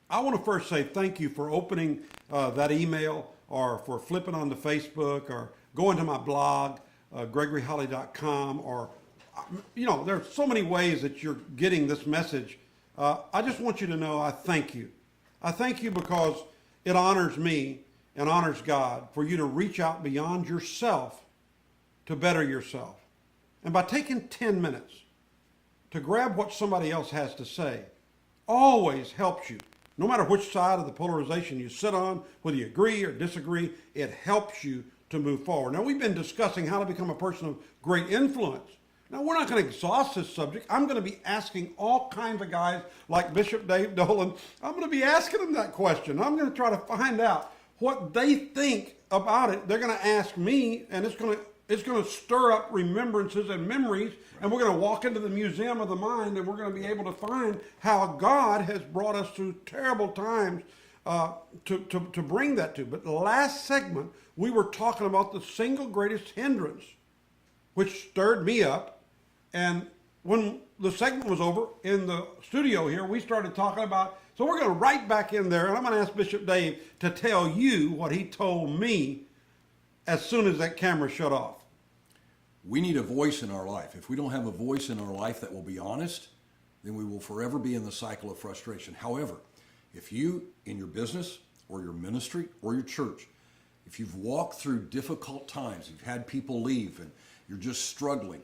I want to first say thank you for opening that email or for flipping onto Facebook or going to my blog, gregoryholley.com, or, there's so many ways that you're getting this message. I just want you to know I thank you. I thank you because it honors me and honors God for you to reach out beyond yourself to better yourself. And by taking 10 minutes to grab what somebody else has to say, always helps you. No matter which side of the polarization you sit on, whether you agree or disagree, it helps you to move forward. Now, we've been discussing how to become a person of great influence. Now, we're not going to exhaust this subject. I'm going to be asking all kinds of guys like Bishop Dave Dolan. I'm going to be asking them that question. I'm going to try to find out what they think about it. They're going to ask me, and it's going to stir up remembrances and memories, and we're going to walk into the museum of the mind, and we're going to be able to find how God has brought us through terrible times to bring that to. But the last segment, we were talking about the single greatest hindrance, which stirred me up. And when the segment was over in the studio here, we started talking about, so we're going to right back in there, and I'm going to ask Bishop Dave to tell you what he told me as soon as that camera shut off. We need a voice in our life. If we don't have a voice in our life that will be honest, then we will forever be in the cycle of frustration. However, if you, in your business or your ministry or your church, if you've walked through difficult times, you've had people leave and you're just struggling,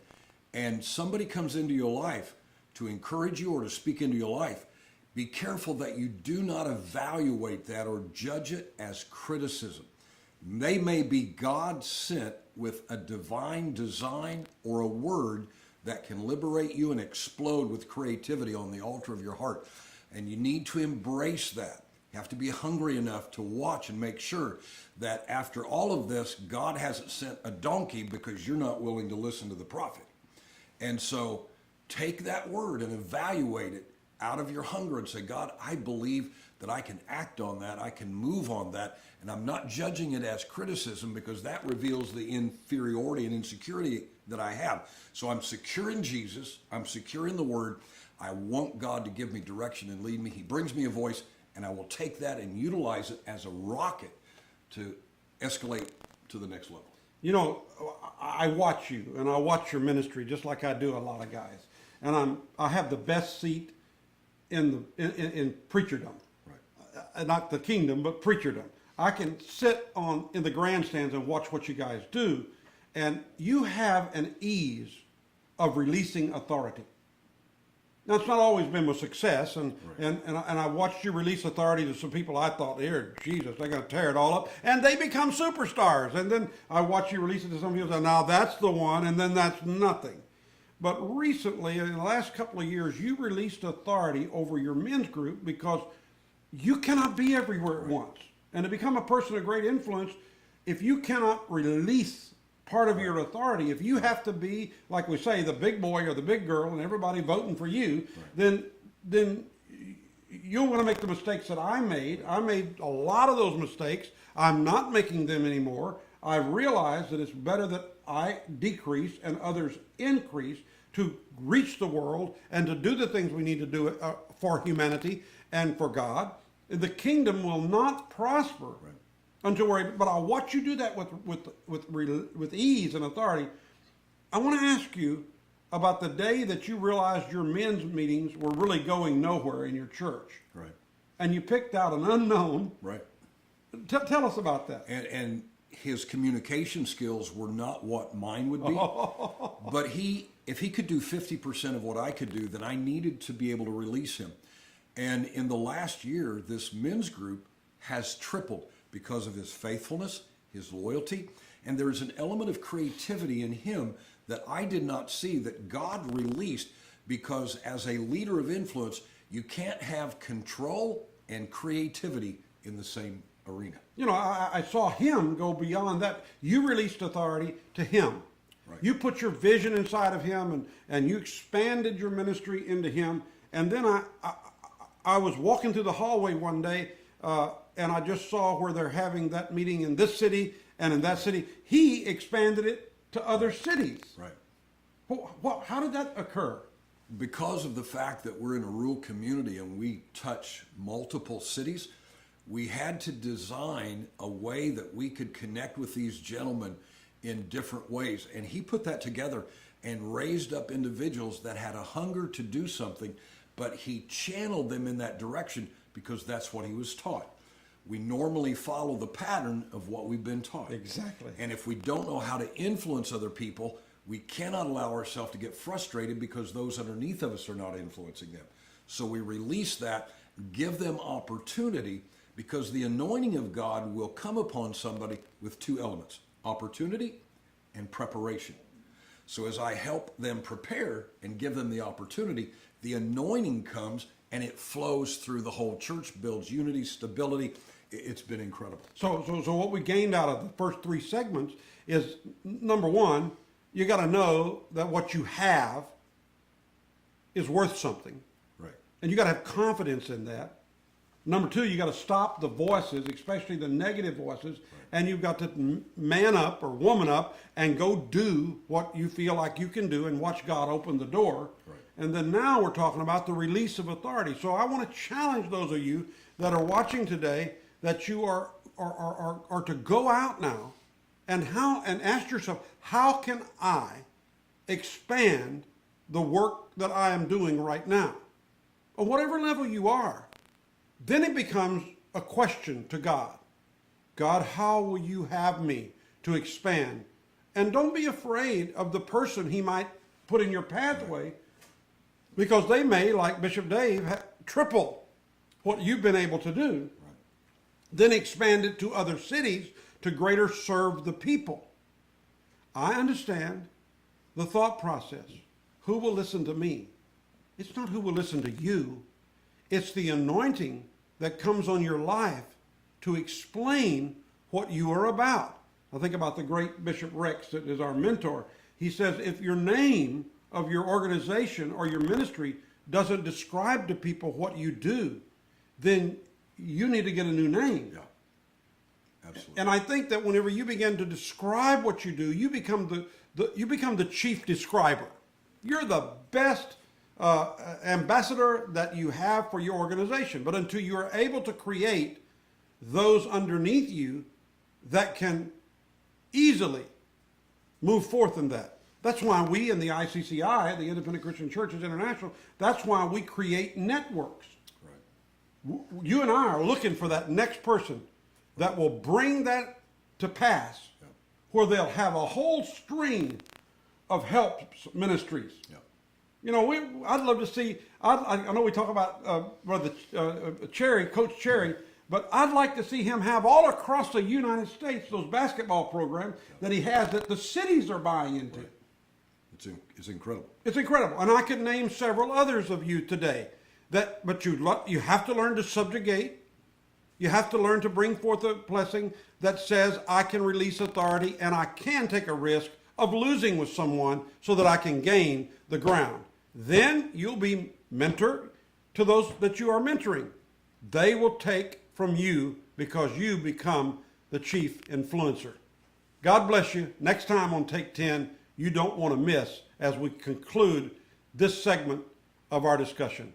and somebody comes into your life to encourage you or to speak into your life, be careful that you do not evaluate that or judge it as criticism. They may be God sent with a divine design or a word that can liberate you and explode with creativity on the altar of your heart. And you need to embrace that. You have to be hungry enough to watch and make sure that after all of this, God hasn't sent a donkey because you're not willing to listen to the prophet. And so take that word and evaluate it out of your hunger and say, God, I believe that I can act on that, I can move on that, and I'm not judging it as criticism because that reveals the inferiority and insecurity that I have. So I'm secure in Jesus, I'm secure in the word, I want God to give me direction and lead me. He brings me a voice, and I will take that and utilize it as a rocket to escalate to the next level. You know, I watch you, and I watch your ministry just like I do a lot of guys. And I have the best seat in preacherdom. Right. Not the kingdom, but preacherdom. I can sit in the grandstands and watch what you guys do, and you have an ease of releasing authority. Now, it's not always been with success, and I watched you release authority to some people I thought, here, Jesus, they're going to tear it all up, and they become superstars. And then I watch you release it to some people, and now that's the one, and then that's nothing. But recently, in the last couple of years, you released authority over your men's group because you cannot be everywhere at once. And to become a person of great influence, if you cannot release part of your authority, if you have to be, like we say, the big boy or the big girl and everybody voting for you, then you don't want to make the mistakes that I made. I made a lot of those mistakes. I'm not making them anymore. I've realized that it's better that I decrease and others increase to reach the world and to do the things we need to do for humanity and for God. The kingdom will not prosper until we're able, but I'll watch you do that with ease and authority. I want to ask you about the day that you realized your men's meetings were really going nowhere in your church. Right. And you picked out an unknown. Right. Tell us about that. And his communication skills were not what mine would be. But if he could do 50% of what I could do, then I needed to be able to release him. And in the last year, this men's group has tripled because of his faithfulness, his loyalty, and there is an element of creativity in him that I did not see that God released, because as a leader of influence, you can't have control and creativity in the same arena. You know, I saw him go beyond that. You released authority to him. Right. You put your vision inside of him, and you expanded your ministry into him. And then I was walking through the hallway one day, and I just saw where they're having that meeting in this city and in that city. He expanded it to other cities. Right. How did that occur? because of the fact that we're in a rural community and we touch multiple cities, we had to design a way that we could connect with these gentlemen in different ways. And he put that together and raised up individuals that had a hunger to do something, but he channeled them in that direction because that's what he was taught. We normally follow the pattern of what we've been taught. Exactly. And if we don't know how to influence other people, we cannot allow ourselves to get frustrated because those underneath of us are not influencing them. So we release that, give them opportunity, because the anointing of God will come upon somebody with two elements: opportunity and preparation. So as I help them prepare and give them the opportunity, the anointing comes and it flows through the whole church, builds unity, stability. It's been incredible. So what we gained out of the first three segments is, number one, you got to know that what you have is worth something. Right. And you got to have confidence in that. Number two, you got to stop the voices, especially the negative voices, and you've got to man up or woman up and go do what you feel like you can do and watch God open the door. Right. And then now we're talking about the release of authority. So I want to challenge those of you that are watching today that you are to go out now and ask yourself, how can I expand the work that I am doing right now? On whatever level you are, then it becomes a question to God. God, how will you have me to expand? And don't be afraid of the person he might put in your pathway, because they may, like Bishop Dave, triple what you've been able to do. Right. Then expand it to other cities to greater serve the people. I understand the thought process. Who will listen to me? It's not who will listen to you. It's the anointing that comes on your life to explain what you are about. I think about the great Bishop Rex that is our mentor. He says, if your name of your organization or your ministry doesn't describe to people what you do, then you need to get a new name. Yeah. Absolutely. And I think that whenever you begin to describe what you do, you become the chief describer. You're the best ambassador that you have for your organization. But until you are able to create those underneath you that can easily move forth in that. That's why we in the ICCI, the Independent Christian Churches International, that's why we create networks. Right. You and I are looking for that next person that will bring that to pass, where they'll have a whole stream of help ministries. Yeah. You know, I'd love to see, I know we talk about Brother Cherry, Coach Cherry, but I'd like to see him have all across the United States those basketball programs that he has that the cities are buying into. Right. It's incredible. It's incredible. And I could name several others of you today. But you have to learn to subjugate. You have to learn to bring forth a blessing that says, I can release authority and I can take a risk of losing with someone so that I can gain the ground. Then you'll be mentor to those that you are mentoring. They will take from you because you become the chief influencer. God bless you. Next time on Take 10, you don't want to miss as we conclude this segment of our discussion.